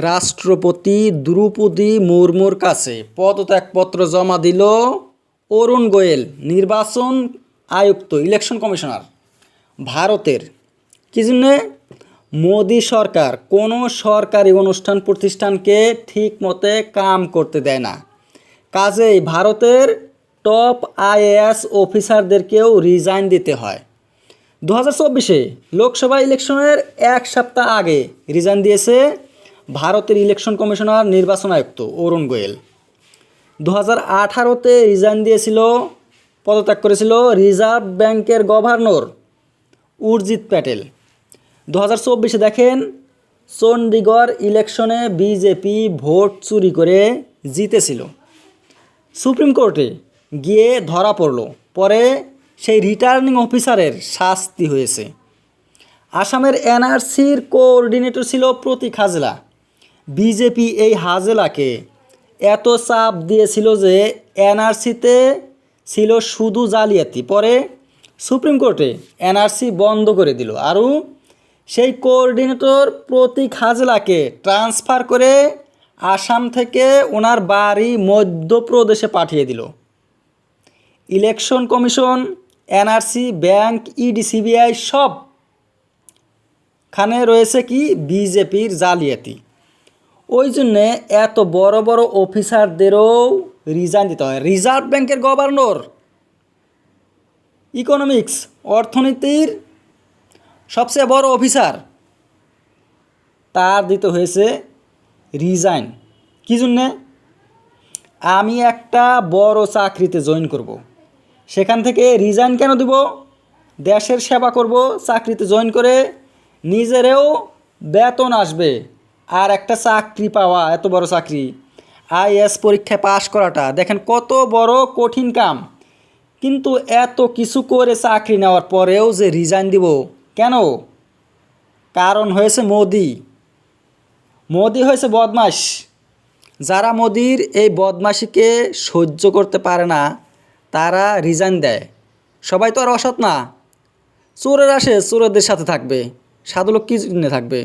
রাষ্ট্রপতি দ্রৌপদী মুর্মুর কাছে পদত্যাগপত্র জমা দিল অরুণ গোয়েল, নির্বাচন আয়ুক্ত, ইলেকশন কমিশনার ভারতের। কী জন্যে? মোদি সরকার কোনো সরকারি অনুষ্ঠান প্রতিষ্ঠানকে ঠিক মতে কাম করতে দেয় না। কাজেই ভারতের টপ আইএএস অফিসারদেরকেও রিজাইন দিতে হয়। 2024 লোকসভা ইলেকশনের এক সপ্তাহ আগে রিজাইন দিয়েছে ভারতের ইলেকশন কমিশনার, নির্বাচন আয়ুক্ত অরুণ গোয়েল। 2018-তে রিজাইন দিয়েছিল, পদত্যাগ করেছিল রিজার্ভ ব্যাংকের গভর্নর উর্জিত প্যাটেল। 2024 দেখেন, চণ্ডীগড় ইলেকশনে বিজেপি ভোট চুরি করে জিতেছিল। সুপ্রিম কোর্টে গিয়ে ধরা পড়ল, পরে সেই রিটার্নিং অফিসারের শাস্তি হয়েছে। আসামের এনআরসির কোঅর্ডিনেটর ছিল প্রতীক হাজেলা। বিজেপি এই হাজেলাকে এত চাপ দিয়েছিল যে এনআরসিতে ছিল শুধু জালিয়াতি। পরে সুপ্রিম কোর্টে এনআরসি বন্ধ করে দিল, আরও সেই কোঅর্ডিনেটর প্রতীক হাজেলাকে ট্রান্সফার করে আসাম থেকে ওনার বাড়ি মধ্যপ্রদেশে পাঠিয়ে দিল। Election commission, NRC, bank, ED, CBI সবখানে রয়েছে কি বিজেপির জালিয়াতি। ওই জন্যে এত বড় বড় অফিসারদেরও রিজাইন দিতে হয়। রিজার্ভ ব্যাংকের গভর্নর, ইকোনমিক্স, অর্থনীতির সবচেয়ে বড় অফিসার, তার দিতে হয়েছে রিজাইন। কী জন্যে? আমি একটা বড় চাকরিতে জয়েন করব, সেখান থেকে রিজাইন কেন দিব? দেশের সেবা করব, চাকরিতে জয়েন করে নিজেরও বেতন আসবে। আর একটা চাকরি পাওয়া, এত বড় চাকরি, আইএএস পরীক্ষায় পাশ করাটা দেখেন কত বড় কঠিন কাম। কিন্তু এত কিছু করে চাকরি নেওয়ার পরেও যে রিজাইন দিব কেন? কারণ হয়েছে মোদি হয়েছে বদমাশ। যারা মোদির এই বদমাশিকে সহ্য করতে পারে না তারা রিজাইন দেয়। সবাই তো আর অসৎ না। চোরের আসে চোরেদের সাথে থাকবে, সাধু লোক কী জন্য থাকবে?